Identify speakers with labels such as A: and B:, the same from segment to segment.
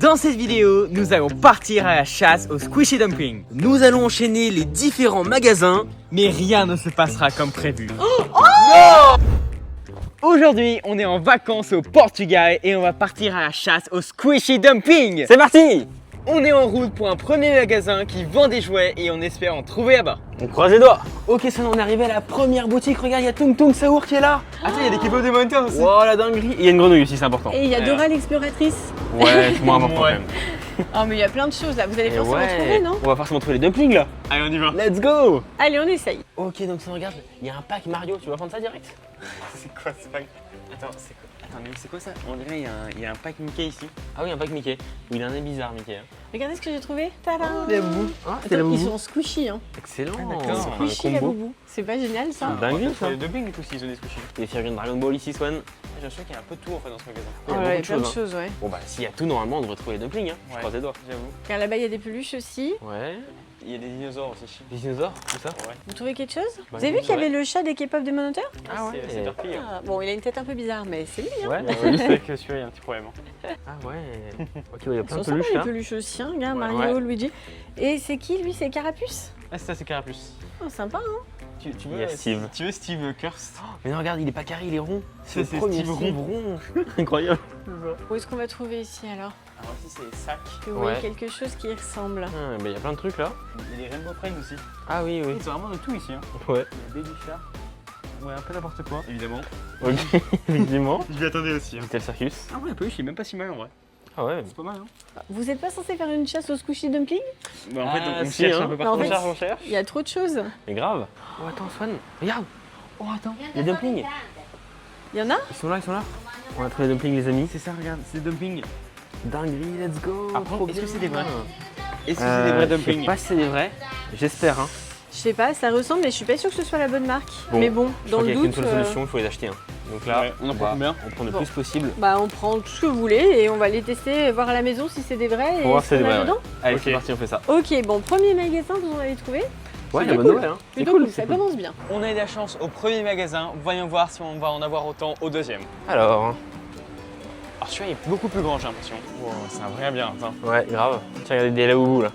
A: Dans cette vidéo, nous allons partir à la chasse au Squishy Dumpling. Nous allons enchaîner les différents magasins, mais rien ne se passera comme prévu. Non! Aujourd'hui, on est en vacances au Portugal et on va partir à la chasse au Squishy Dumpling. C'est parti! On est en route pour un premier magasin qui vend des jouets et on espère en trouver là-bas.
B: On croise les doigts. Ok, ça on est arrivé à la première boutique. Regarde, il y a Tung Tung Saour qui est là.
A: Attends, il y a des Keep Up the Mountain aussi.
B: Wow, la dinguerie. Et il y a une grenouille aussi, c'est important.
C: Et il y a Dora l'exploratrice.
B: Ouais, c'est moins important quand même.
C: Oh mais il y a plein de choses là, vous allez
B: Et
C: forcément
B: ouais,
C: trouver, non?
B: on va forcément trouver les dumplings là.
A: Allez, on y va.
B: Let's go.
C: Allez, on essaye.
B: Ok, donc ça regarde, il y a un pack Mario. Tu vas prendre ça direct?
A: C'est quoi ce pack? Attends, c'est quoi? Attends, mais c'est quoi ça? On dirait il y a un pack Mickey ici.
B: Ah oui, un pack Mickey. Il a un nez bizarre, Mickey. Hein.
C: Regardez ce que j'ai trouvé. Tadam!
A: La boue.
B: Ah,
C: Attends, ils sont squishy, hein.
B: Excellent.
A: Ah, d'accord.
B: Un
C: Squishy la
B: combo.
C: boubou. C'est pas génial ça?
B: C'est dingue ça.
A: Les dumpling et tout, s'ils ont des squishies.
B: Les figurines Dragon Ball ici, Swan.
A: J'ai l'impression qu'il y a un peu de tout en fait dans ce magasin.
B: Il y a
C: Oh
B: beaucoup
C: ouais,
B: de
C: plein de
B: choses, hein.
C: choses, ouais.
B: Bon bah s'il y a tout normalement, on devrait trouver les dumplings. Hein. Je
A: Ouais.
B: croise les doigts.
A: J'avoue.
C: Car là-bas, il y a des peluches aussi.
B: Ouais.
A: Il y a des dinosaures aussi.
B: Les dinosaures, tout ça.
A: Ouais.
C: Vous trouvez quelque chose?
B: Bah,
C: Vous avez vu qu'il y avait le chat des K-pop de Monoteur?
B: Ah ouais.
A: C'est Darky.
C: Ah, bon, il a une tête un peu bizarre, mais c'est lui, hein.
B: Ouais.
A: Je sais que celui-là, il y a un petit problème.
B: Ah ouais. Ok, il y a
C: Ils
B: plein
C: sont
B: de
C: sympas
B: peluches
C: les
B: là.
C: peluches aussi, hein, regarde,
A: Ouais.
C: Mario, Luigi. Et c'est qui lui? C'est Carapuce?
A: Ah, c'est ça, c'est Carapuce.
C: Oh, sympa, hein.
A: Tu
B: Il y a Steve.
A: Tu veux Steve Kirst?
B: Mais non, regarde, il est pas carré, il est rond.
A: Ça,
B: le
A: c'est
B: premier
A: Steve
B: rond. Incroyable.
C: Où est-ce qu'on va trouver ici alors?
A: Alors ici, c'est les sacs.
C: Que vous voyez
B: Ouais.
C: quelque chose qui y ressemble.
B: Ah, bah, il y a plein de trucs là.
A: Il y a les Rainbow Friends aussi.
B: Ah oui, oui.
A: C'est vraiment de tout ici. Hein.
B: Ouais.
A: Il y a Baby Shark. Ouais, un peu n'importe quoi. Évidemment.
B: Ok, effectivement.
A: Je m'y attendais aussi.
B: Little Circus.
A: Ah ouais, un peu, je suis même pas si mal en vrai.
B: Ah ouais.
A: C'est pas mal, hein.
C: Vous êtes pas censé faire une chasse au Squishy Dumpling?
A: Bah, en
B: Ah,
A: fait, on
B: si,
A: cherche
B: hein.
A: un peu
C: Mais en
A: partout.
C: fait,
B: On cherche.
C: Il y a trop de choses.
B: Mais grave. Oh, attends, Swan. Regarde. Oh, attends. Les dumplings.
C: Il y en a?
B: Ils sont là, ils sont là. On a trouvé les dumplings, les amis.
A: C'est ça, regarde, c'est des dumplings.
B: Dinguerie, let's go.
A: Après,
B: Trop
A: est-ce que
B: bien.
A: c'est des vrais? Est-ce que c'est des vrais
B: Je sais
A: dumplings?
B: pas si c'est des vrais. J'espère, hein.
C: Je sais pas, ça ressemble, mais je suis pas sûre que ce soit la bonne marque.
B: Bon,
C: Mais bon,
B: Je
C: dans
B: crois qu'il
C: le
B: y a qu'une
C: doute,
B: seule solution, il faut les acheter. Hein. Donc là,
A: Ouais, on en prend combien?
B: On prend le
C: Bon.
B: plus possible.
C: bah on prend tout ce que vous voulez et on va les tester, voir à la maison si c'est des vrais
B: Pour
C: et
B: voir
C: ce
B: si c'est
C: qu'on
B: des
C: a
B: vrais.
C: dedans.
B: Allez,
A: Ok.
B: c'est parti, on fait ça.
C: Ok, bon, premier magasin, vous en avez trouvé.
B: Ouais,
C: C'est
B: la bonne
C: cool.
B: nouvelle, hein. C'est
C: Plutôt
B: cool,
C: cool,
B: c'est
C: ça
B: cool.
C: commence bien.
A: On a eu de la chance au premier magasin. Voyons voir si on va en avoir autant au deuxième.
B: Alors,
A: Alors celui-là est beaucoup plus grand, j'ai l'impression. Wow, c'est un vrai labyrinthe. Hein.
B: ouais, grave. Tiens, regardez des laoubou là.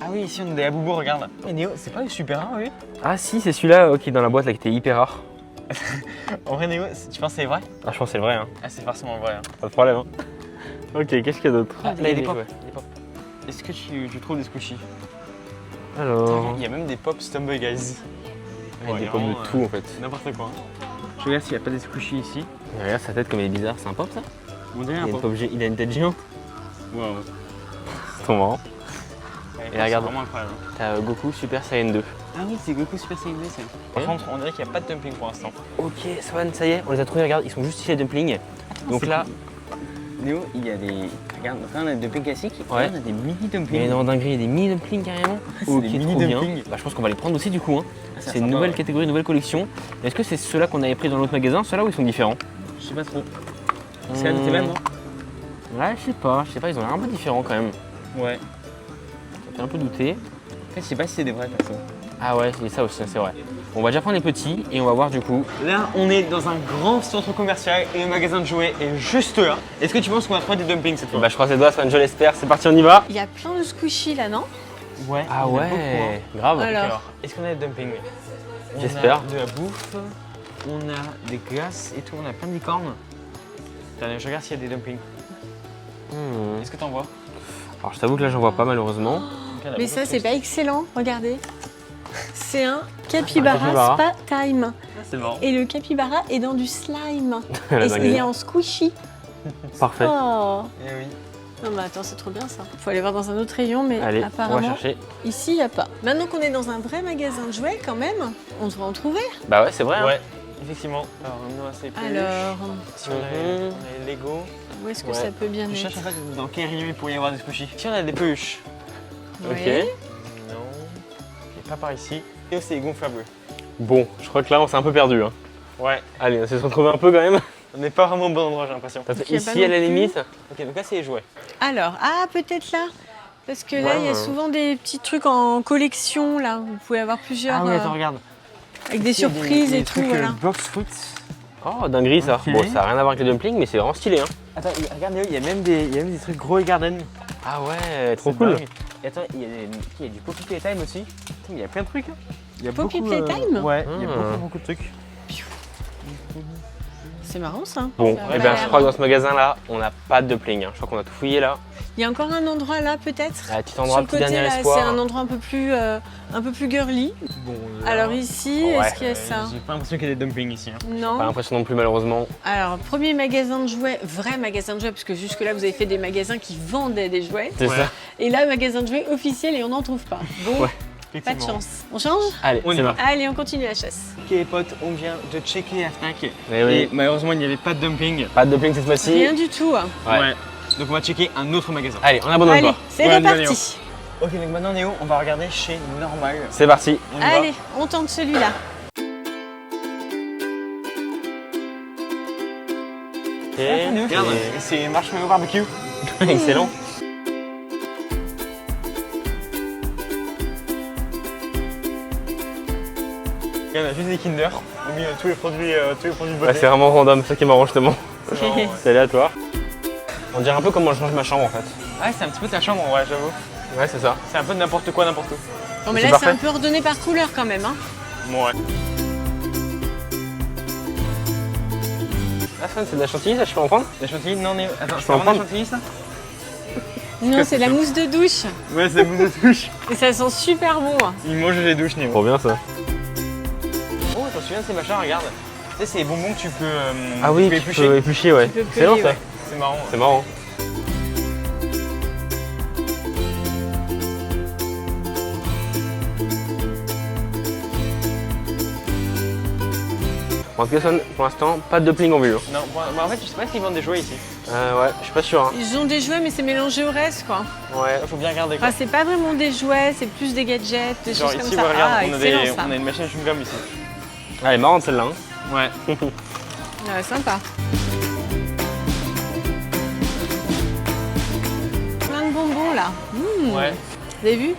A: Ah oui, ici on a des Labubu, regarde. Mais Néo, c'est pas le super rare, oui?
B: Ah si, c'est celui-là qui est dans la boîte là qui était hyper rare.
A: En vrai, Néo, tu penses que c'est vrai?
B: Ah, je pense que c'est le vrai, hein.
A: Ah, c'est forcément vrai. Hein.
B: Pas de problème, hein. Ok, qu'est-ce qu'il y a d'autre?
A: Ah, là, il y a des
B: jouets.
A: pop. Est-ce que tu trouves des squishies?
B: Alors,
A: Il y a même des pop Stumble Guys.
B: il y a des pommes de tout en fait.
A: N'importe quoi. Je regarde s'il n'y a pas des squishies ici.
B: Mais regarde sa tête comme elle est bizarre, c'est un pop ça?
A: On dirait
B: Il
A: un
B: a, une
A: pop.
B: pop il a une tête géante.
A: Wow.
B: C'est trop marrant.
A: Et
B: regarde.
A: C'est vraiment incroyable.
B: T'as Goku Super Saiyan 2.
A: Ah oui, c'est Goku Super Saiyan 2. Par contre, on dirait qu'il n'y a pas de dumpling pour l'instant.
B: Ok, Swan, ça y est, on les a trouvés, regarde, ils sont juste ici les dumplings. Donc là,
A: Néo, il y a des. Regarde, donc là on a des dumplings classiques.
B: Ouais.
A: Là, on a des mini
B: mais
A: dumplings.
B: non, dinguerie, il y a des mini dumplings carrément.
A: C'est
B: Ok,
A: des mini
B: trop bien.
A: dumplings.
B: Bah, je pense qu'on va les prendre aussi du coup. Hein.
A: Ah,
B: C'est une nouvelle catégorie, une nouvelle collection. Est-ce que c'est ceux-là qu'on avait pris dans l'autre magasin, ceux-là ou ils sont différents?
A: Je sais pas trop. C'est la noté même, non?
B: Ouais, je sais pas, ils ont l'air un peu différents quand même.
A: Ouais.
B: Ça fait un peu douter.
A: En fait, je sais pas si c'est des vrais perso.
B: Ah ouais, c'est ça aussi, c'est vrai. On va déjà prendre les petits et on va voir du coup.
A: Là, on est dans un grand centre commercial et le magasin de jouets est juste là. Est-ce que tu penses qu'on va trouver des dumplings cette fois?
B: Bah, je croise les doigts, Swan, je l'espère. C'est parti, on y va.
C: Il y a plein de squishy là, non?
A: Ouais.
B: Ah
A: il y en a beaucoup,
B: ouais,
A: hein.
B: grave.
C: Alors.
A: Est-ce qu'on a des dumplings? On
B: J'espère.
A: a de la bouffe, on a des glaces et tout, on a plein de licornes. Attends, je regarde s'il y a des dumplings.
B: Hmm.
A: Est-ce que t'en vois?
B: Alors, je t'avoue que là, j'en vois pas malheureusement.
C: Mais ça, c'est pas excellent, regardez. C'est un capybara
B: capybara.
C: Spa Time.
A: C'est marrant.
C: Et le capybara est dans du slime.
B: La
C: Et
B: dinguerie.
C: il est en squishy.
B: Parfait.
C: Oh.
A: Eh oui.
C: Non mais attends, c'est trop bien ça. Faut aller voir dans un autre rayon, mais
B: Allez, on va
C: apparemment,
B: chercher.
C: ici, il n'y a pas. Maintenant qu'on est dans un vrai magasin de jouets, quand même, on devrait en trouver.
B: Bah ouais, c'est vrai. Hein.
A: Ouais, effectivement. Alors, on a ces peluches.
C: Alors,
A: Si on a les Lego.
C: où est-ce que
A: Ouais.
C: ça peut bien
A: Je
C: être?
A: cherche en fait dans quel rayon il pourrait y avoir des squishies. Si on a des peluches.
C: Oui.
B: Ok.
A: Non. Ok, pas par ici. Et aussi les gonflables.
B: Bon, je crois que là, on s'est un peu perdu. Hein.
A: Ouais.
B: Allez, on s'est retrouvé un peu quand même.
A: On n'est pas vraiment au bon endroit, j'ai l'impression.
C: qu'il y a pas
B: Ici, à
C: non
B: la
C: plus.
B: limite.
A: Ok, donc là c'est les jouets.
C: Alors, ah, peut-être là. Parce que là,
B: Ouais,
C: il y a
B: ouais.
C: souvent des petits trucs en collection, là. Vous pouvez avoir plusieurs,
A: Ah oui, attends, regarde.
C: avec des surprises et tout, voilà.
A: Box fruits.
B: Oh, dinguerie ça.
A: Ok.
B: Bon, ça n'a rien à voir avec les dumplings, mais c'est vraiment stylé. Hein. Attends, regarde Néo, il y a même des trucs Grow Garden.
A: Ah ouais, trop
B: C'est
A: cool.
B: dingue. Et attends, il y a du Poppy Playtime aussi. Putain, il y a plein de trucs. Hein. Il y a
C: Poppy
B: beaucoup,
C: Playtime
B: ouais, il y a
A: Ah.
B: beaucoup de trucs.
C: C'est marrant ça.
A: Bon,
C: Ça a
A: eh
C: l'air-
A: ben, je crois que dans ce magasin-là, on n'a pas de dumpling. Hein. Je crois qu'on a tout fouillé là.
C: Il y a encore un endroit là peut-être.
A: Ah, petit
C: Sur
A: endroit,
C: le
A: petit
C: côté
A: dernier
C: là,
A: espoir.
C: c'est un endroit un peu plus girly.
B: Bon,
C: Alors ici,
A: Ouais,
C: est-ce qu'il y a ça?
B: J'ai pas l'impression qu'il y a des dumplings ici. Hein.
A: Pas
C: Non.
A: l'impression non plus malheureusement.
C: Alors, premier magasin de jouets, vrai magasin de jouets, parce que jusque-là vous avez fait des magasins qui vendaient des jouets.
A: C'est
B: Ouais.
A: ça.
C: Et là, magasin de jouets officiel et on n'en trouve pas. Bon,
A: Ouais.
C: pas de chance. On change?
A: Allez,
B: On y
A: c'est
B: va.
A: parti.
C: Allez, on continue la chasse.
B: Ok les potes, on vient de checker la Fnac.
A: Eh oui.
B: Et malheureusement il n'y avait pas de dumpling.
A: Pas de dumpling cette fois-ci.
C: Rien du tout.
A: Ouais.
B: Donc on va checker un autre magasin.
A: Allez, on abandonne
C: Allez,
A: pas.
C: c'est
B: Ouais,
C: reparti.
B: Ok donc maintenant Néo, on va regarder chez Normal.
A: C'est parti.
B: On y va.
C: Allez, on tente celui-là.
B: Ah, Néo, regarde, c'est marshmallow barbecue.
A: Excellent.
B: Il y en a juste des Kinder. On a mis tous les produits de
A: Ouais,
B: beauté.
A: c'est vraiment random, c'est ça qui est marrant justement.
B: C'est marrant, ouais.
A: C'est aléatoire. On dirait un peu comment je change ma chambre en fait.
B: Ouais, c'est un petit peu ta chambre en vrai, j'avoue.
A: Ouais, c'est ça.
B: C'est un peu de n'importe quoi, n'importe où.
C: Bon, mais
A: C'est
C: là, c'est
A: parfait.
C: un peu ordonné par couleur quand même. Hein.
B: Bon, ouais.
A: Ah, ça, c'est de la chantilly, ça, je peux en prendre?
B: La chantilly, non, Néo. Attends,
A: peux
B: c'est
A: en
B: vraiment de la
A: prendre
B: chantilly ça?
C: Non, c'est la mousse de douche.
B: Ouais, c'est la mousse de douche.
C: Et ça sent super bon. Hein.
B: Il mange les douches, Néo.
A: Trop bien ça.
B: Oh, t'en souviens de ces machins, regarde. Tu sais, c'est les bonbons que tu peux.
A: Ah oui, tu
B: éplucher.
A: peux éplucher, ouais.
C: Tu peux
A: Excellent
C: peler,
A: ça.
C: ouais.
B: C'est marrant.
A: C'est marrant. Bon, en tout cas, Son, pour l'instant, pas de dumpling en vue. Hein.
B: Non, bah, en fait, je sais pas s'ils vendent des jouets ici.
A: Ouais, je suis pas sûr. Hein.
C: Ils ont des jouets, mais c'est mélangé au reste, quoi.
A: Ouais.
B: Faut bien regarder quoi.
C: Enfin, c'est pas vraiment des jouets, c'est plus des gadgets, des
B: Genre
C: choses comme
B: ici,
C: ça.
B: ouais, regarde,
C: Ah,
B: on, a
C: excellent
B: des,
C: ça.
B: on a une machine à chewing-gum ici.
A: Ah, elle est marrante celle-là. Hein.
B: Ouais.
C: Ouais, sympa. Plein de bonbons là.
B: Ouais.
C: Vous avez vu?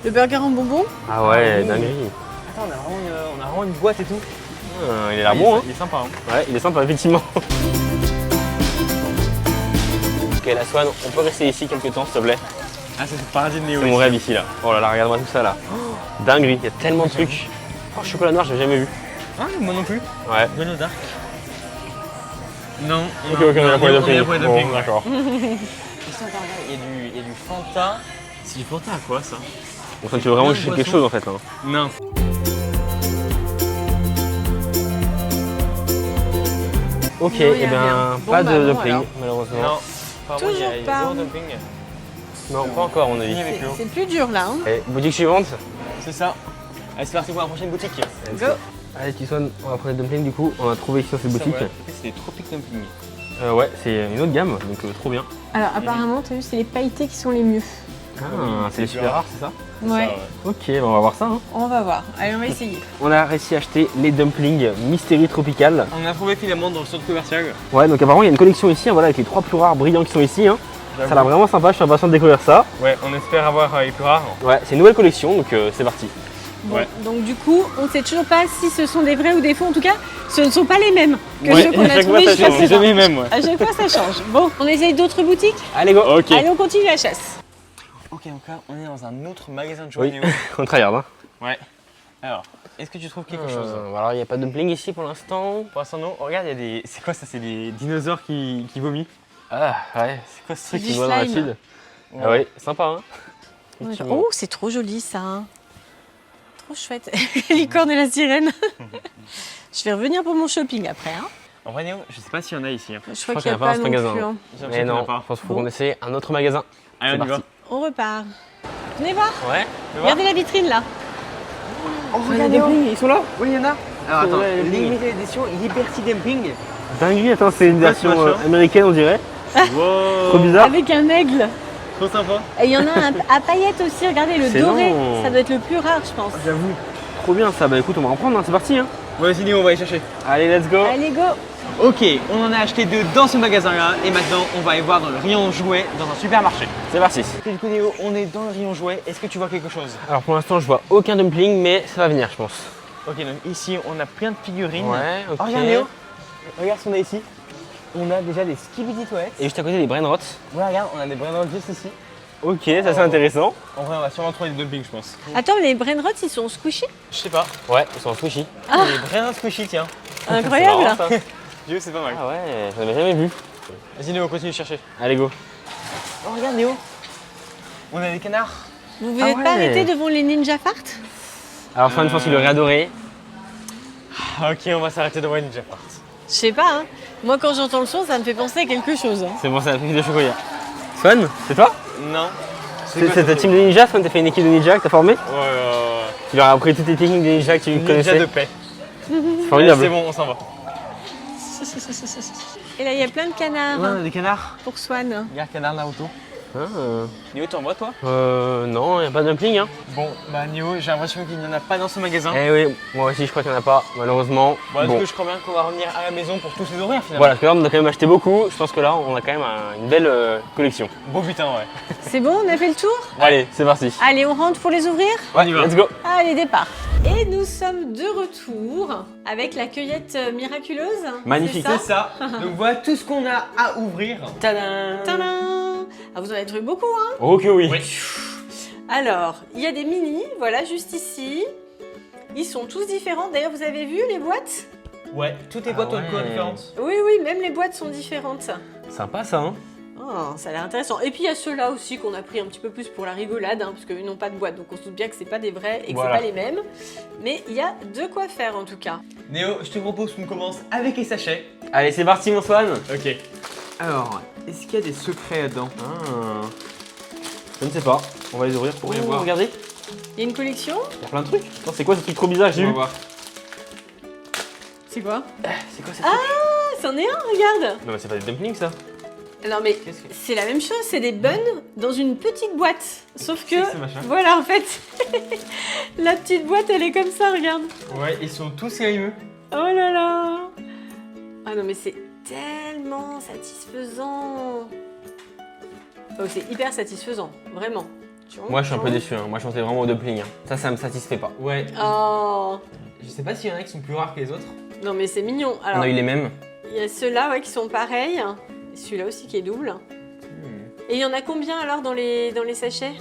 C: Le burger en bonbons?
A: Ah ouais, dinguerie.
B: Attends, on a vraiment une boîte et tout.
A: Il a l'air bon, hein.
B: Il est sympa, hein.
A: Ouais, il est sympa, effectivement. Ok, la Swan, on peut rester ici quelques temps, s'il te plaît.
B: Ah, c'est le paradis de Néo.
A: C'est mon rêve ici, là. Oh là là, regarde-moi tout ça, là. Dinguerie, il y a tellement de trucs. Oh, chocolat noir, j'ai jamais vu.
B: Ah, moi non plus.
A: Ouais.
B: Bonne Dark. Non.
A: Ok, on est là pour les
B: on est là
A: dumpling.
B: pour les
A: Bon,
B: dumpling, ouais.
A: d'accord.
B: Putain, attends, regarde, il y a du Fanta. C'est du Fanta à quoi ça?
A: Bon, ça, tu veux vraiment
B: Plein de
A: chercher quelque
B: boissons.
A: chose, en fait, hein.
B: Non.
A: Ok,
C: Non, y a
A: et ben,
C: rien. Bon,
A: pas
C: bah
A: de
C: bon,
A: dumpling,
C: alors.
A: malheureusement.
B: Non. Apparemment, il y a
C: Toujours pas.
B: zéro dumpling.
A: Non, pas encore, à mon avis.
B: Fini avec l'eau.
C: C'est plus dur là. Hein.
A: Et boutique suivante.
B: C'est ça. Allez, c'est parti pour la prochaine boutique.
C: Go.
A: Allez, Tisson, on va prendre les dumplings, du coup. On a trouvé ici dans cette boutique.
B: C'est des Tropic Dumpling.
A: Ouais, c'est une autre gamme, donc trop bien.
C: Alors apparemment, t'as vu, c'est les pailletés qui sont les mieux.
A: Ah, c'est les super rares, c'est ça?
C: Ouais.
A: Ok, bah, on va voir ça. Hein.
C: On va voir. Allez, on va essayer.
A: On a réussi à acheter les dumplings Mystery Tropical.
B: On a trouvé finalement dans le centre commercial.
A: Ouais, donc apparemment il y a une collection ici, hein, voilà, avec les 3 plus rares brillants qui sont ici. Hein. Ça a l'air vraiment sympa, je suis impatient de découvrir ça.
B: Ouais, on espère avoir les plus rares.
A: Ouais, c'est une nouvelle collection, donc c'est parti.
C: Bon,
B: Ouais.
C: donc du coup, on ne sait toujours pas si ce sont des vrais ou des faux. En tout cas, ce ne sont pas les mêmes que
B: Ouais,
C: ceux qu'on
B: à
C: a
B: chaque
C: trouvés
B: fois, ça
C: jusqu'à
B: change.
C: présent.
B: Jamais même, ouais.
C: À chaque fois, ça change. Bon, on essaye d'autres boutiques.
A: Allez, go.
B: Ok.
C: Allez, on continue la chasse.
B: Ok, donc là, on est dans un autre magasin de jouets.
A: Oui,
B: Néo.
A: on tryhard. Hein.
B: Ouais. Alors, est-ce que tu trouves quelque chose?
A: Alors il n'y a pas de dumpling ici pour l'instant.
B: Pour l'instant, non. Oh, regarde, il y a des. C'est quoi ça? C'est des dinosaures qui vomissent.
A: Ah ouais,
B: C'est quoi ce
C: C'est
B: truc
C: du
A: qui voit dans
C: slime.
A: l'acide. Ah ouais, sympa hein.
C: On est-
A: Effectivement.
C: Oh, c'est trop joli ça. Hein. Trop chouette. Licorne et la sirène. Je vais revenir pour mon shopping après. Hein.
B: En vrai, Néo, je sais pas s'il y en a ici. Hein.
C: Je crois
A: crois
C: qu'il n'y
A: qu'il
C: a
A: y en a
C: pas
A: pas
C: non
A: dans ce
C: plus.
A: magasin.
C: Hein.
B: J'ai l'impression
A: Mais
B: qu'il y en a
A: non,
B: pas.
A: je pense qu'il faut qu'on essaie un autre magasin.
B: Allez,
A: C'est
B: on y va.
A: parti.
C: On repart. Venez voir.
A: Ouais.
C: Regardez la vitrine là.
B: Oh,
A: regarde, Néo.
B: ils sont là. Oui, il y en a. Alors, attends,
A: Ouais, les dumpling.
B: limited edition Liberty Dumpling.
A: Dinguerie, attends, c'est une
B: quoi ce
A: version
B: machin
A: américaine on dirait.
B: Wow.
A: Trop bizarre.
C: Avec un aigle.
B: Trop sympa.
C: Et il y en a un à paillettes aussi. Regardez, le
A: Excellent.
C: doré. Ça doit être le plus rare, je pense.
A: J'avoue. Trop bien ça, bah écoute on va en prendre, hein. C'est parti hein.
B: Vas-y, Néo, on va aller chercher.
A: Allez, let's go.
C: Allez, go.
B: Ok, on en a acheté 2 dans ce magasin-là. Et maintenant, on va aller voir dans le rayon jouets dans un supermarché.
A: C'est parti.
B: Et du coup, Néo, on est dans le rayon jouets. Est-ce que tu vois quelque chose?
A: Alors pour l'instant je vois aucun dumpling mais ça va venir je pense.
B: Ok, donc ici, on a plein de figurines.
A: Ouais, ok.
B: Oh, regarde, Néo. Regarde ce qu'on a ici.
A: on a déjà des skibidi toilettes.
B: Et juste à côté des brainrots.
A: Ouais, regarde, on a des brainrots juste ici.
B: Ok, ça c'est intéressant.
A: En vrai, on va sûrement trouver des dumplings, je pense.
C: Attends, mais les brainrots, ils sont squishy?
A: Je sais pas.
B: Ouais, ils sont en sushi.
A: Les brainrots squishy, tiens.
C: Incroyable.
B: C'est marrant, ça.
A: Dieu, c'est pas mal.
B: Ah ouais, j'en avais jamais vu.
A: Vas-y, Néo, continue de chercher.
B: Allez, go.
A: Oh, regarde, Néo. On a des canards.
C: Vous vous
B: Ah
C: êtes pas
B: ouais.
C: arrêté devant les ninja farts?
B: Alors, Swan, je pense qu'il aurait adoré.
A: Ah, ok, on va s'arrêter devant une Ninja Fart.
C: Je sais pas, hein. Moi, quand j'entends le son, ça me fait penser à quelque chose. Hein.
B: C'est bon, c'est la technique de chocolat. Swan, c'est toi?
A: Non.
B: C'est ta team de ninja, Swan, t'as fait une équipe de ninja que t'as formée?
A: Ouais.
B: Tu leur as appris toutes les techniques de ninja que tu
A: Ninja
B: connaissais.
A: de paix.
B: C'est formidable.
A: C'est bon, on s'en va.
C: Et là, il y a plein de canards
A: on a des canards.
C: pour Swan.
A: Regarde, canard Naruto. Néo, t'en vois, toi?
B: Non, y a pas de dumpling, hein.
A: Bon, bah, Néo, j'ai l'impression qu'il n'y en a pas dans ce magasin.
B: Eh oui, moi aussi je crois qu'il n'y en a pas, malheureusement.
A: Bon, est-ce
B: Bon.
A: que je crois bien qu'on va revenir à la maison pour tous les ouvrir finalement?
B: Voilà, parce que là on a quand même acheté beaucoup. Je pense que là on a quand même une belle collection.
A: Beau butin, ouais.
C: C'est bon, on a fait le tour?
B: Allez, c'est parti.
C: Allez, on rentre pour les ouvrir?
A: On y va.
B: Let's go.
C: Allez, départ. Et nous sommes de retour avec la cueillette miraculeuse.
B: Magnifique.
C: c'est
A: C'est ça. Donc voilà tout ce qu'on a à ouvrir.
B: Tadam.
C: Tadam! Ah, vous en avez trouvé beaucoup, hein?
B: Oh que oui.
C: Alors, il y a des mini, voilà, juste ici. Ils sont tous différents. D'ailleurs, vous avez vu les boîtes?
A: Ouais, toutes les boîtes ont une couleur différente.
C: Oui, oui, même les boîtes sont différentes.
B: Sympa ça, hein.
C: Oh, ça a l'air intéressant. Et puis, il y a ceux-là aussi qu'on a pris un petit peu plus pour la rigolade, hein, parce qu'eux n'ont pas de boîte. Donc, on se doute bien que c'est pas des vrais et que
B: Voilà.
C: c'est pas les mêmes. Mais il y a de quoi faire, en tout cas.
A: Néo, je te propose qu'on commence avec les sachets.
B: Allez, c'est parti mon Swan.
A: Ok. Alors, est-ce qu'il y a des secrets là-dedans?
B: Je ne sais pas. On va les ouvrir.
A: On va voir.
B: Regardez,
C: Il y a une collection.
B: il y a plein de trucs. Attends, c'est quoi ce truc trop bizarre que j'ai
A: On va
B: vu?
A: voir.
C: C'est quoi?
B: C'est quoi ce
C: Ah,
B: truc?
C: c'en est un, regarde.
B: Non mais c'est pas des dumplings ça.
C: Non, mais
A: Qu'est-ce que-
C: c'est la même chose, c'est des buns dans une petite boîte. Sauf que,
A: C'est ce machin.
C: voilà, en fait, la petite boîte, elle est comme ça, regarde.
A: Ouais, ils sont tous sérieux.
C: Oh là là. Ah non, mais c'est tellement satisfaisant. Oh, c'est hyper satisfaisant, vraiment. Tu vois,
B: Moi je suis un peu
C: tu
B: déçu, hein. Moi je pensais vraiment au dumpling. Hein. Ça me satisfait pas.
A: Ouais.
C: vois. Oh.
A: Je sais pas s'il y en a qui sont plus rares que les autres.
C: Non, mais c'est mignon.
B: On
C: Alors,
B: a eu les mêmes.
C: il y a ceux-là, ouais, qui sont pareils. Et celui-là aussi qui est double. Et il y en a combien alors dans les sachets?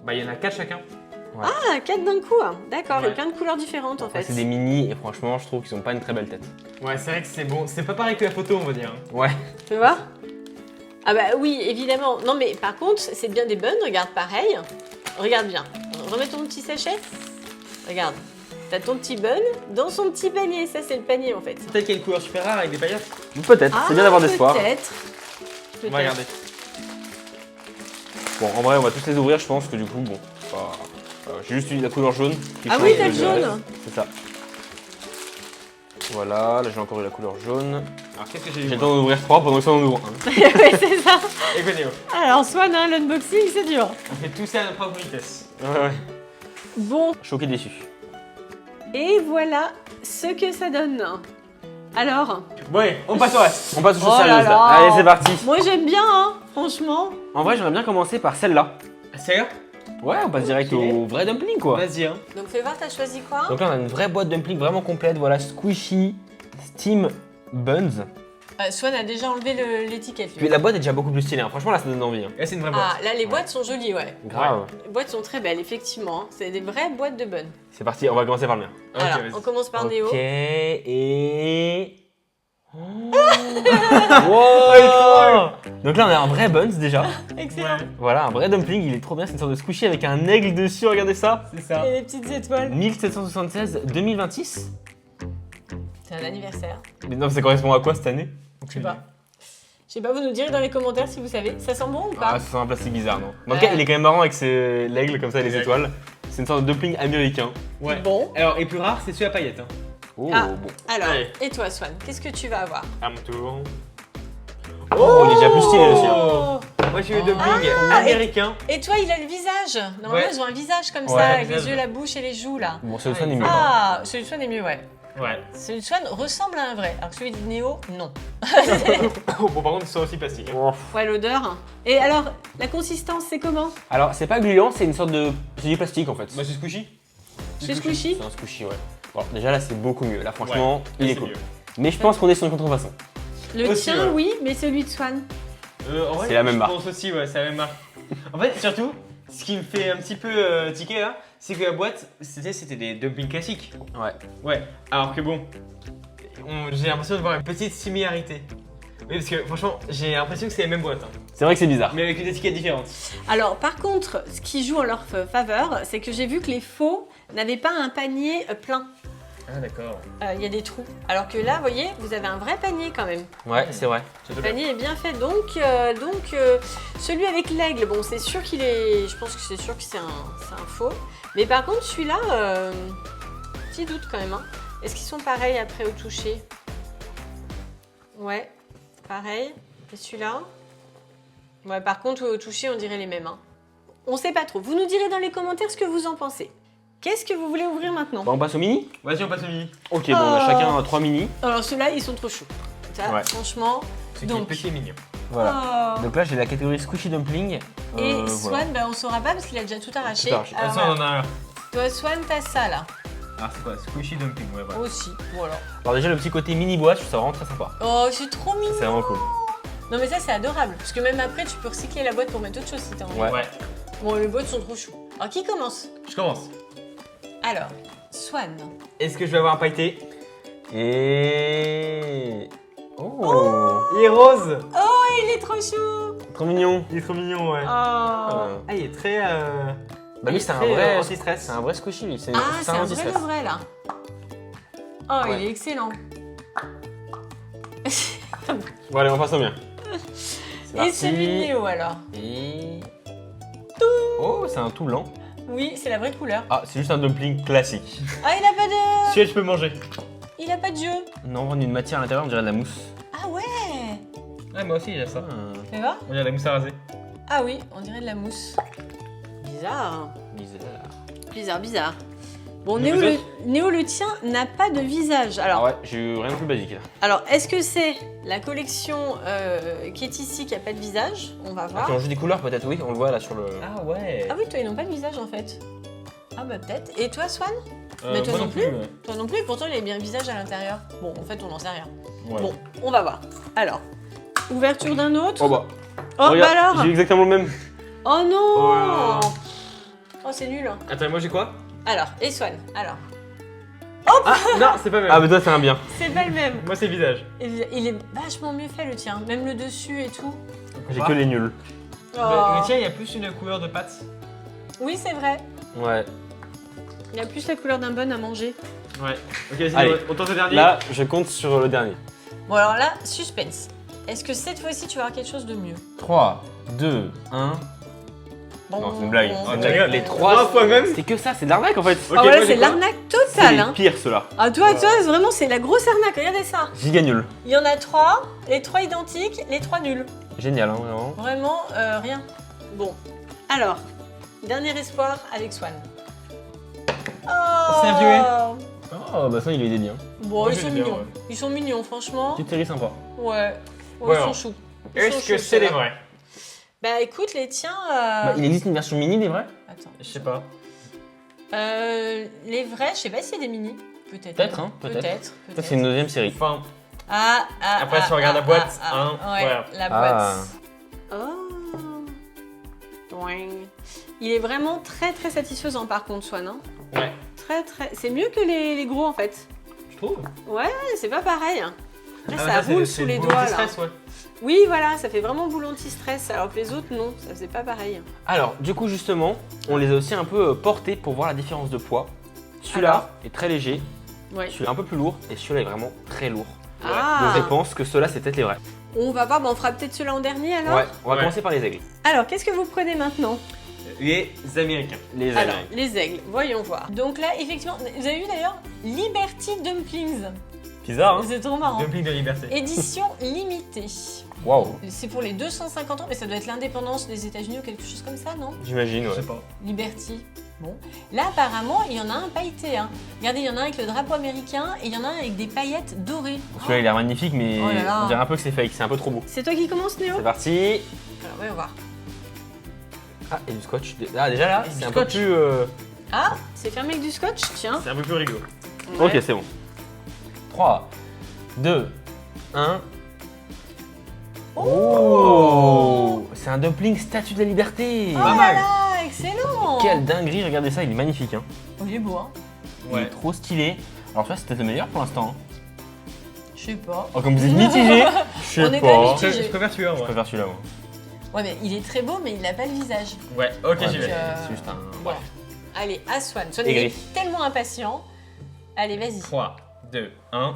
A: Bah, il y en a 4 chacun.
C: Ah, 4 d'un coup. Hein. D'accord, il y a
A: Ouais.
C: plein de couleurs différentes en fait.
B: C'est des mini et franchement je trouve qu'ils ont pas une très belle tête.
A: Ouais, c'est vrai que c'est bon. C'est pas pareil que la photo, on va dire.
B: Ouais.
C: Tu vois? Ah bah oui, évidemment. Non mais par contre, c'est bien des buns, regarde pareil. Regarde bien. Remets ton petit sachet. Regarde. T'as ton petit bun dans son petit panier. Ça, c'est le panier en fait.
A: Peut-être qu'il y a une couleur super rare avec des paillettes.
B: Peut-être, c'est bien d'avoir d'espoir.
C: Peut-être.
A: On va regarder.
B: Bon, en vrai, on va tous les ouvrir, je pense que du coup, bon. J'ai juste eu la couleur jaune. qui
C: Ah
B: change
C: oui, t'as le
B: de
C: jaune.
B: reste. C'est ça. Voilà, là j'ai encore eu la couleur jaune.
A: Alors, qu'est-ce que j'ai
B: J'ai
A: eu
B: le temps d'ouvrir 3 pendant que ça en ouvre un.
C: Ouais, c'est ça.
A: Et quoi, Néo?
C: Alors, Swan, hein, l'unboxing, c'est dur.
A: On fait tout ça à notre propre vitesse.
B: Ouais.
C: Bon,
B: Choqué déçu.
C: et voilà ce que ça donne. Alors,
A: Ouais, on passe au reste.
B: On passe aux choses
C: Oh là
B: sérieuses là.
C: là.
B: Allez, c'est parti.
C: moi j'aime bien, hein, franchement.
B: En vrai, j'aimerais bien commencer par celle-là.
A: Sérieux?
B: Ouais, on passe direct
A: Ok.
B: au vrai dumpling quoi.
A: Vas-y, hein.
C: Donc, fais voir, t'as choisi quoi?
B: Donc là, on a une vraie boîte dumpling vraiment complète. Voilà, squishy, steam buns.
C: Swan a déjà enlevé l'étiquette.
B: Puis la boîte est déjà beaucoup plus stylée. Hein. Franchement, là, ça donne envie. Hein.
A: Là, c'est une vraie boîte.
C: Ah, là, les boîtes sont jolies, ouais.
B: Grave.
C: Les boîtes sont très belles, effectivement. Hein. C'est des vraies boîtes de buns.
B: C'est parti, on va commencer par le mien.
A: Ok,
C: Alors,
A: vas-y.
C: on commence par Néo.
B: Ok, et.
A: Oh,
B: Wow. Donc là, on a un vrai buns déjà.
C: Excellent.
B: Voilà, un vrai dumpling, il est trop bien. C'est une sorte de squishy avec un aigle dessus. Regardez ça.
A: C'est ça.
C: Et les petites étoiles.
B: 1776 2026.
C: C'est un anniversaire.
B: Mais non, ça correspond à quoi cette année?
C: Je sais pas. Je sais pas, vous nous direz dans les commentaires si vous savez. Ça sent bon ou pas?
B: Ah, ça sent un plastique bizarre, non? En tout cas, il est quand même marrant avec l'aigle comme ça et les
A: Exact.
B: étoiles. C'est une sorte de dumpling américain.
A: Ouais.
C: Bon.
A: Alors, et plus rare, c'est celui à paillettes. Hein.
B: Oh,
C: Ah.
B: bon.
C: Alors,
A: Allez.
C: et toi, Swan, qu'est-ce que tu vas avoir?
A: À mon tour.
B: Oh, il est déjà plus stylé le sien.
C: Oh.
A: Moi, j'ai eu le dumpling
C: Ah,
A: américain.
C: Et toi, il a le visage. Normalement,
A: Ouais.
C: ils ont un visage comme
B: Ouais,
C: ça,
A: un
C: avec les
A: visage.
C: yeux, la bouche et les joues là.
B: Bon, c'est le Swan est mieux.
C: Ah, celui de Swan est mieux, ouais.
A: Ouais.
C: Celui de Swan ressemble à un vrai, alors que celui de Néo, non.
A: Oh, bon, par contre, ils sont aussi plastiques. Hein.
B: Oh.
C: Ouais, l'odeur. Et alors, la consistance, c'est comment?
B: Alors, c'est pas gluant, c'est une sorte de. C'est du plastique en fait.
A: Bah, c'est squishy.
C: C'est squishy?
B: C'est un squishy, ouais. Bon, déjà là, c'est beaucoup mieux. Là, franchement,
A: Ouais,
B: il
A: là,
B: est
A: c'est
B: cool.
A: mieux.
B: Mais je pense qu'on est sur une contrefaçon.
C: Le
A: Aussi,
C: tien,
A: ouais.
C: oui, mais celui de Swan.
A: En vrai,
B: C'est la même
A: je
B: marque.
A: pense aussi, ouais, c'est la même marque. En fait, surtout, ce qui me fait un petit peu tiquer là, c'est que la boîte, c'était des dumplings classiques.
B: Ouais.
A: Ouais, alors que bon, j'ai l'impression de voir une petite similarité. Oui, parce que franchement, j'ai l'impression que c'est les mêmes boîtes, hein,
B: C'est vrai que c'est bizarre.
A: mais avec une étiquette différente.
C: Alors, par contre, ce qui joue en leur faveur, c'est que j'ai vu que les faux n'avaient pas un panier plein.
A: Ah, d'accord.
C: Il y a des trous. Alors que là, vous voyez, vous avez un vrai panier quand même.
B: Ouais, c'est vrai.
C: Le panier est bien fait. Donc, celui avec l'aigle, bon, c'est sûr qu'il est. Je pense que c'est sûr que c'est un faux. Mais par contre, celui-là, petit doute quand même. Hein. Est-ce qu'ils sont pareils après au toucher? Ouais, pareil. Et celui-là? Ouais, par contre, au toucher, on dirait les mêmes. Hein. On sait pas trop. Vous nous direz dans les commentaires ce que vous en pensez. Qu'est-ce que vous voulez ouvrir maintenant?
B: Bah, on passe au mini?
A: Vas-y, on passe au mini.
B: Ok, bon, on a chacun 3 mini.
C: Alors, ceux-là, ils sont trop chauds. Ça,
B: Ouais.
C: franchement.
A: C'est
C: Donc.
A: petit et mignon.
B: Voilà.
C: Oh.
B: Donc là, j'ai la catégorie squishy dumpling.
C: Et
B: voilà.
C: Swan, bah, on saura pas parce qu'il a déjà tout arraché.
B: Tout arraché.
C: Alors,
A: Attention, on en a un.
C: toi, Swan, t'as ça là.
A: Alors, c'est quoi? Squishy dumpling, ouais, voilà.
C: Aussi, voilà.
B: Alors déjà, le petit côté mini boîte, je trouve ça vraiment très sympa.
C: Oh, c'est trop mignon.
B: C'est vraiment cool.
C: Non, mais ça, c'est adorable. Parce que même après, tu peux recycler la boîte pour mettre autre chose si t'as envie.
B: Ouais.
A: Ouais,
C: Bon, les boîtes sont trop chou. Alors, qui commence?
A: je commence.
C: Alors, Swan.
A: Est-ce que je vais avoir un pailleté?
B: Et... Oh,
A: Il est rose.
C: Oh, il est trop chou.
B: trop mignon.
A: Il est trop mignon, ouais.
C: Oh.
A: Ah, il est très.
B: Bah lui, c'est un
A: très,
B: vrai
A: anti-stress.
B: C'est un vrai squishy, lui. C'est
C: Ah, c'est un vrai
B: anti-stress.
C: le vrai là. Oh,
B: Ouais.
C: il est excellent.
B: Bon, allez, on passe au mien. C'est
C: Et celui de Néo alors?
B: Et... Oh, c'est un tout blanc.
C: Oui, c'est la vraie couleur.
B: Ah, c'est juste un dumpling classique.
C: Ah, il a pas de.
A: Celui-là, je peux manger.
C: Il a pas de jeu.
B: Non, on a une matière à l'intérieur, on dirait de la mousse.
C: Ah ouais.
A: Ouais, moi aussi, j'ai ça.
C: Fais voir.
A: On dirait la mousse à raser.
C: Ah oui, on dirait de la mousse. Bizarre.
B: Bizarre.
C: Bizarre. Bon,
A: Mais
C: Néo, le tien n'a pas de visage.
B: Ah
C: Alors,
B: ouais, j'ai eu rien de plus basique là.
C: alors est-ce que c'est la collection qui est ici qui a pas de visage? On va
B: Ah,
C: voir.
B: qui ont juste des couleurs peut-être, oui, on le voit là sur le...
A: Ah ouais.
C: Ah oui, toi, ils n'ont pas de visage en fait. Ah bah peut-être. Et toi, Swan? Mais toi
A: moi
C: non plus.
A: ouais.
C: Toi non plus, pourtant il a bien un visage à l'intérieur. Bon, en fait, on n'en sait rien.
A: Ouais.
C: Bon, on va voir. Alors, ouverture d'un autre.
B: Oh bah,
C: Oh,
B: regarde,
C: bah alors.
B: j'ai exactement le même.
C: Oh non.
A: Oh.
C: Oh, c'est nul.
A: Attends, moi j'ai quoi?
C: Alors, et Swan? Alors,
A: Ah non, c'est pas le même.
B: Ah mais toi c'est un bien.
C: c'est pas le même.
A: Moi c'est le visage.
C: Il est vachement mieux fait le tien, même le dessus et tout.
B: J'ai que les nuls.
A: Bah,
C: Oh.
A: le tien, il y a plus une couleur de pâte.
C: Oui, c'est vrai.
B: Ouais.
C: Il y a plus la couleur d'un bun à manger.
A: Ouais. Ok, vas-y,
B: Allez.
A: on tente le dernier.
B: Là, je compte sur le dernier.
C: Bon, alors là, suspense. Est-ce que cette fois-ci, tu vas avoir quelque chose de mieux?
B: 3, 2, 1... Non, c'est une blague.
C: Bon.
B: C'est une
A: tu
B: blague.
A: rigoles.
B: Les
A: Trois
B: 3
A: fois même.
B: C'est que ça, c'est de l'arnaque en fait.
A: Ok,
C: Ah voilà,
A: moi,
C: c'est
A: j'ai quoi?
C: l'arnaque
B: C'est
C: totale.
B: les
C: Hein.
B: pires ceux-là.
C: Ah, toi, vraiment, c'est la grosse arnaque. Regardez ça.
B: Giga nul.
C: Il y en a 3, les 3 identiques, les 3 nuls.
B: Génial, hein, vraiment.
C: Vraiment, rien. Bon, alors, dernier espoir avec Swan. Oh.
A: C'est un violet.
B: Oh, bah ça, il est des biens.
C: Bon,
A: Moi,
C: ils sont
A: j'aime bien,
C: mignons.
A: ouais.
C: Ils sont mignons, franchement.
B: Petite série sympa.
C: Ouais.
A: Ouais,
C: Ils
A: alors.
C: sont choux. Ils
A: Est-ce
C: sont
A: que
C: choux,
A: c'est les
C: ceux-là.
A: vrais?
C: Bah écoute, les tiens.
B: Bah, il existe une version mini des vrais?
C: Attends.
A: Je sais pas.
C: Les vrais, je sais pas s'il y a des mini. Peut-être.
B: Peut-être, hein, peut-être.
C: Peut-être.
B: Ça, c'est une deuxième série.
A: Enfin,
C: Après,
A: si on regarde la boîte, hein,
C: ouais,
A: voilà.
C: la
B: Ah.
C: boîte. Oh. Doing. Il est vraiment très très satisfaisant par contre, Swan. Hein.
A: ouais.
C: Très très. C'est mieux que les gros en fait.
A: Je trouve.
C: Ouais, c'est pas pareil. Hein. Là,
A: Ah,
C: ça
A: c'est-
C: roule
A: c'est
C: sous les
A: le
C: doigts là.
A: stress, ouais.
C: Oui, voilà, ça fait vraiment boule anti-stress. Alors que les autres, non, ça faisait pas pareil.
B: Alors, du coup, justement, on les a aussi un peu portés pour voir la différence de poids. Celui-là est très léger,
C: Ouais.
B: celui-là un peu plus lourd, et celui-là est vraiment très lourd.
C: Ah.
B: Donc, je pense que ceux-là, c'est peut-être les vrais.
C: On va voir, on fera peut-être ceux-là en dernier alors.
B: Ouais, on va
A: Ouais.
B: commencer par les aigles.
C: Alors, qu'est-ce que vous prenez maintenant?
A: Les Américains.
B: Les aigles.
C: Alors, les aigles, voyons voir. Donc là, effectivement, vous avez vu d'ailleurs Liberty Dumplings.
B: Bizarre, hein?
C: C'est trop marrant.
A: Dumpling de liberté.
C: Édition limitée.
B: Waouh,
C: C'est pour les 250 ans, mais ça doit être l'indépendance des États-Unis ou quelque chose comme ça, non?
B: j'imagine,
A: Je
B: ouais.
A: sais pas.
C: Liberty. Bon. Là, apparemment, il y en a un pailleté. Hein. Regardez, il y en a un avec le drapeau américain et il y en a un avec des paillettes dorées.
B: Celui-là, il a l'air magnifique, mais
C: Oh là là.
B: on dirait un peu que c'est fake, c'est un peu trop beau.
C: C'est toi qui commence, Néo?
B: C'est parti.
C: Alors, voyons voir.
B: Ah, et du scotch. Ah, déjà là,
A: Et du
B: c'est un peu
A: scotch.
B: plus...
C: Ah, c'est fermé avec du scotch, tiens.
A: C'est un peu plus rigolo.
C: Ouais.
B: Ok, c'est bon. 3, 2, 1...
D: Oh, c'est un dumpling Statue de la Liberté.
C: Oh là là, excellent.
D: Quelle dinguerie, regardez ça, il est magnifique. Hein.
C: Oh, il est beau, hein.
D: Il est trop stylé. Alors ça, c'est peut-être le meilleur pour l'instant. Hein.
C: Je sais pas.
D: Oh, comme vous êtes mitigé, je
C: On
D: sais
C: est quand même
D: pas.
C: mitigé.
B: Je préfère celui-là,
D: Je
B: moi.
D: préfère celui-là, moi.
C: Ouais, mais il est très beau, mais il n'a pas le visage.
B: Ouais, ok,
D: Ouais,
B: j'y vais.
D: mais
C: euh,
D: C'est juste un...
C: Voilà. Allez, à Swan. Swan
D: Aigri.
C: est tellement impatient. Allez, vas-y.
B: 3, 2, 1.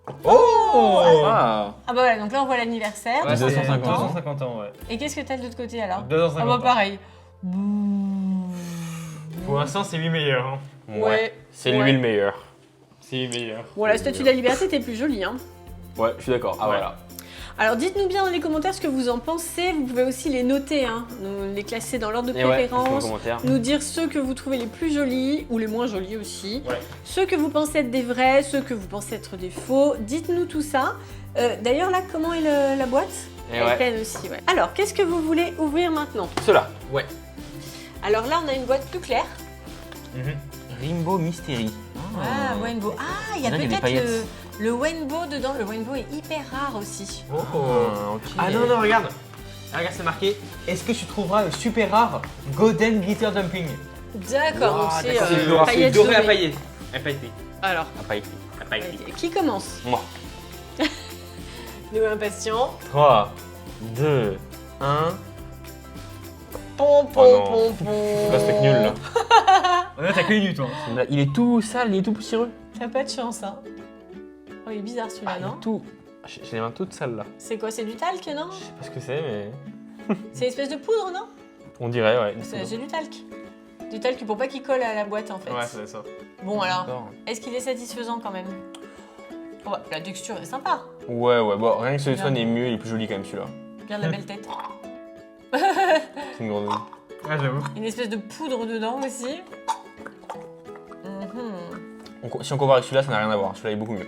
D: Ah.
C: Ah bah voilà, donc là on voit l'anniversaire.
D: Ouais, 250 ans.
B: 250 ans, ouais.
C: Et qu'est-ce que t'as de l'autre côté alors?
B: 250
C: Ah bah
B: ans.
C: pareil.
B: Pour l'instant, c'est lui meilleur. Hein.
C: Ouais.
D: C'est lui
C: Ouais.
D: le meilleur.
B: C'est lui meilleur.
C: Bon, la statue de la liberté était plus jolie, hein.
D: Ouais, je suis d'accord. Ah
B: Ouais.
D: voilà.
C: Alors dites-nous bien dans les commentaires ce que vous en pensez. Vous pouvez aussi les noter, hein. Nous les classer dans l'ordre de
D: Et ouais,
C: préférence.
D: en commentaire.
C: Nous dire ceux que vous trouvez les plus jolis ou les moins jolis aussi.
B: Ouais.
C: Ceux que vous pensez être des vrais, ceux que vous pensez être des faux. Dites-nous tout ça. D'ailleurs là, comment est la boîte?
D: Et
C: Elle est
D: ouais.
C: pleine aussi, ouais. Alors, qu'est-ce que vous voulez ouvrir maintenant?
D: Ceux-là.
B: Ouais.
C: Alors là, on a une boîte plus claire.
D: Rainbow Mystery.
C: Ah, Rainbow. Ah, il y a
D: Là, il y a des
C: peut-être
D: paillettes.
C: le Rainbow dedans. Le Rainbow est hyper rare aussi.
B: Oh.
D: Ah, ok.
B: Ah non, non, regarde. Ah, regarde, c'est marqué. Est-ce que tu trouveras le super rare Golden Glitter Dumpling?
C: D'accord, donc c'est
D: d'accord, c'est
B: C'est
C: paillettes
B: doré à
C: dorées.
B: paillettes. À paillettes.
C: Alors,
D: Ah, pas écrit.
B: À paillettes.
C: qui commence?
D: Moi.
C: Nous impatients.
D: 3, 2, 1.
C: Pom,
D: Oh
C: pom,
D: non.
C: pom, pom.
D: Là, c'est nul là.
B: Là, t'as que les nuls, toi.
D: Il est tout sale, il est tout poussiéreux.
C: T'as pas de chance, hein. Oh, il est bizarre celui-là, non?
D: Tout. J'ai les mains toutes sales là.
C: C'est quoi? C'est du talc, non?
D: Je sais pas ce que c'est, mais.
C: C'est une espèce de poudre, non?
D: On dirait, ouais.
C: C'est du talc. Du talc pour pas qu'il colle à la boîte, en fait.
B: Ouais, c'est ça.
C: Bon, alors,
D: D'accord.
C: est-ce qu'il est satisfaisant quand même? Oh, bah, la texture est sympa.
D: Ouais, ouais, bon, rien que celui de
C: Bien.
D: Swan est mieux, il est plus joli quand même celui-là.
C: Bien de la belle tête.
D: C'est une grande.
B: Ah, j'avoue.
C: Une espèce de poudre dedans aussi. Mhm.
D: Si on compare avec celui-là, ça n'a rien à voir. Celui-là est beaucoup mieux.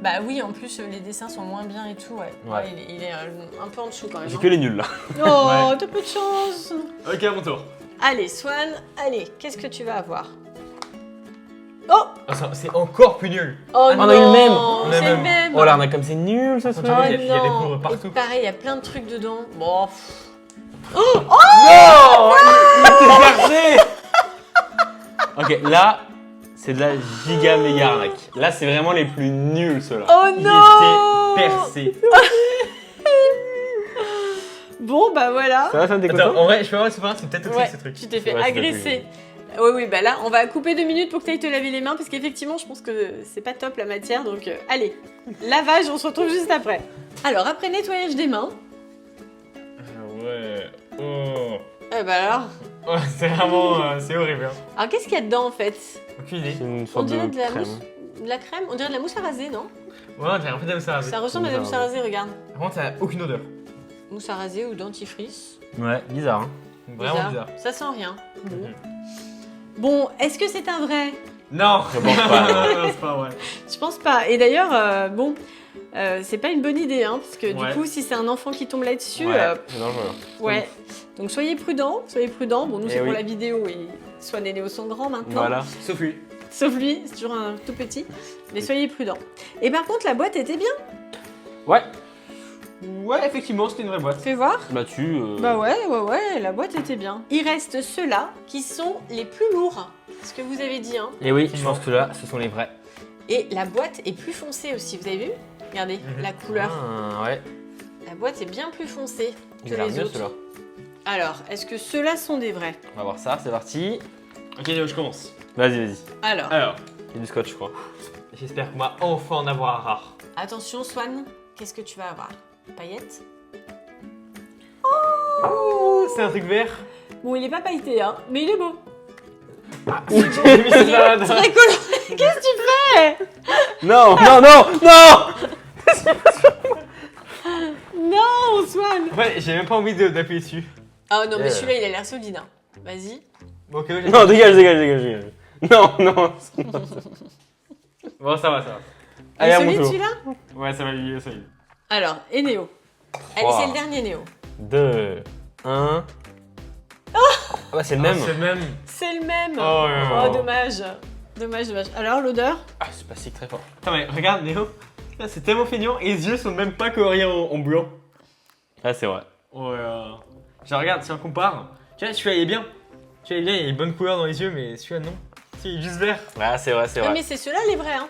C: Bah oui, en plus les dessins sont moins bien et tout, ouais.
D: Ouais.
C: Ouais, il est un peu en dessous quand même.
D: J'ai
C: hein.
D: que les nuls là.
C: Oh,
B: Ouais.
C: t'as peu de chance.
B: Ok, à mon tour.
C: Allez, Swan, allez, qu'est-ce que tu vas avoir? Oh,
B: Ah, c'est encore plus nul.
C: oh
D: on a eu le même.
B: On a
C: C'est
B: le
C: le
B: même.
C: même.
D: Oh là, on a comme c'est nul ce
B: Oh,
D: soir.
B: il y a des
C: non.
B: poudres partout.
C: Et pareil, il y a plein de trucs dedans. Bon, pff.
D: Non, il t'est percé. Ok, là, c'est de la giga méga arnaque. Là, c'est vraiment les plus nuls ceux-là.
C: Oh
B: Il
C: non.
B: était percé.
C: Bon, bah voilà.
D: Ça va, ça me
B: Attends,
D: déconne
B: en vrai, je peux voir, c'est pas grave, c'est peut-être toxique
C: Ouais,
B: ce truc.
C: tu t'es fait
D: Ouais, c'est
C: agresser. Oui, oui, bah là, on va couper 2 minutes pour que tu ailles te laver les mains parce qu'effectivement, je pense que c'est pas top la matière. Donc, allez, lavage, on se retrouve juste après. Alors, après nettoyage des mains,
B: Ouais. Oh.
C: bah alors.
B: Oh, c'est vraiment. C'est horrible. Hein.
C: Alors, qu'est-ce qu'il y a dedans en fait?
B: Aucune idée.
D: C'est une
C: On
D: sorte
C: dirait
D: de
C: de la
D: crème.
C: mousse. De la crème? On dirait de la mousse à raser, non?
B: Ouais, on dirait un peu de la mousse à raser.
C: Ça ressemble à de la mousse à raser, regarde.
B: Par contre, ça a aucune odeur.
C: Mousse à raser ou dentifrice.
D: Ouais, bizarre. Hein.
B: Vraiment bizarre.
C: Ça sent rien. Bon,
B: Mhm.
C: Bon, est-ce que c'est un vrai?
B: Non.
D: Je pense pas.
B: Non, c'est pas vrai.
C: Je pense pas. Et d'ailleurs, bon, c'est pas une bonne idée, hein, parce que
B: Ouais.
C: du coup, si c'est un enfant qui tombe là-dessus,
D: Ouais, c'est dangereux.
C: ouais. Donc soyez prudents, soyez prudents. Bon, nous
D: Eh
C: c'est pour
D: oui.
C: la vidéo et Swan et Néo sont grands maintenant.
D: Voilà.
B: Sauf lui.
C: Sauf lui, c'est toujours un tout petit. Mais soyez prudents. Et par contre, la boîte était bien.
D: Ouais.
B: Ouais, effectivement, c'était une vraie boîte.
C: Fais voir.
D: Là-dessus.
C: Bah ouais, la boîte était bien. Il reste ceux-là qui sont les plus lourds. Ce que vous avez dit, hein.
D: Et oui, je pense que là, ce sont les vrais.
C: Et la boîte est plus foncée aussi, vous avez vu? Regardez, la couleur.
D: Ah, ouais.
C: La boîte est bien plus foncée
D: Il
C: que
D: a l'air
C: les
D: mieux
C: autres.
D: celui-là.
C: Alors, est-ce que ceux-là sont des vrais?
D: On va voir ça, c'est parti.
B: Ok, Léo, je commence.
D: Vas-y, vas-y.
C: Alors,
B: Alors,
D: C'est du scotch, je crois.
B: j'espère qu'on va enfin en avoir un rare.
C: attention Swan, qu'est-ce que tu vas avoir? Paillettes?
B: Oh, c'est un truc vert.
C: Bon, il est pas pailleté, hein, mais il est beau.
B: J'ai mis cette salade.
C: Très coloré. Qu'est-ce que tu fais?
D: Non, non, non, non.
C: Non, Swan.
B: Ouais, j'ai même pas envie d'appuyer dessus.
C: Oh non, mais celui-là, il a l'air solide. Hein. Vas-y.
B: Bon, ok, ouais,
D: Non, dégage, dégage, dégage, dégage. Non, non.
B: Bon, ça va, ça va.
D: Allez, à mon
C: solide
D: tour.
C: celui-là?
B: Ouais, ça va, il est solide.
C: Alors, et Néo. Allez,
D: Trois.
C: c'est le dernier Néo.
D: 2, 1. Ah bah c'est le même.
B: C'est le même.
C: C'est le même.
B: Oh, ouais,
C: Oh,
B: ouais.
C: dommage. Dommage, dommage. Alors, l'odeur?
D: Ah, c'est pas si très fort.
B: Attends, mais regarde, Néo. Là, c'est tellement feignant et les yeux sont même pas coloriés en blanc.
D: Ah, c'est vrai.
B: Ouais. Je regarde, si on compare. Tu vois, celui-là il est bien. Celui-là il est bien, il a une bonne couleur dans les yeux, mais celui-là non. Celui-là il est juste vert.
D: Ah, c'est vrai, c'est
C: Ah,
D: vrai.
C: mais c'est ceux-là les vrais, hein.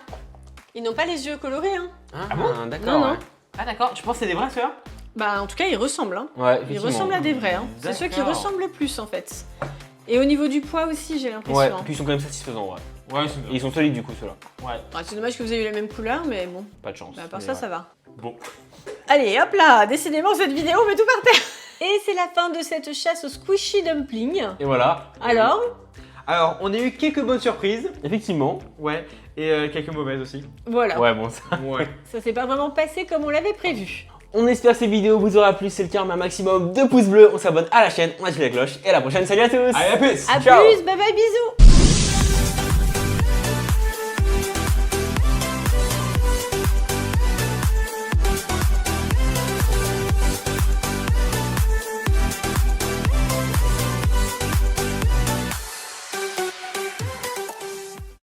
C: Ils n'ont pas les yeux colorés, hein.
D: Ah
C: Non,
D: d'accord.
C: non.
D: Ouais.
B: Ah d'accord, tu penses que c'est des vrais ceux-là?
C: Bah, en tout cas, ils ressemblent, hein.
D: Ouais,
C: Ils
D: effectivement.
C: ressemblent à des vrais, hein. C'est ceux qui
B: D'accord.
C: ressemblent le plus, en fait. Et au niveau du poids aussi, j'ai l'impression.
D: Ouais,
C: hein.
D: puis ils sont quand même satisfaisants, ouais.
B: Ouais,
D: Et ils sont solides du coup, ceux-là.
B: Ouais.
C: Ah, c'est dommage que vous ayez eu la même couleur, mais bon.
D: Pas de chance.
C: Bah, à part
D: mais
C: ça,
D: ouais.
C: ça va.
B: Bon.
C: Allez, hop là, décidément, cette vidéo met tout par terre. Et c'est la fin de cette chasse au squishy dumpling.
D: Et voilà.
C: Alors,
B: Alors, on a eu quelques bonnes surprises.
D: Effectivement.
B: Ouais. Et quelques mauvaises aussi.
C: voilà.
D: Ouais, bon, ça.
B: Ouais.
C: Ça s'est pas vraiment passé comme on l'avait prévu.
D: On espère que cette vidéo vous aura plu. C'est le cas, on met un maximum de pouces bleus. On s'abonne à la chaîne, on active la cloche. Et à la prochaine. Salut à tous.
B: Allez, à plus.
C: À
B: Ciao.
C: plus, bye bye, bisous.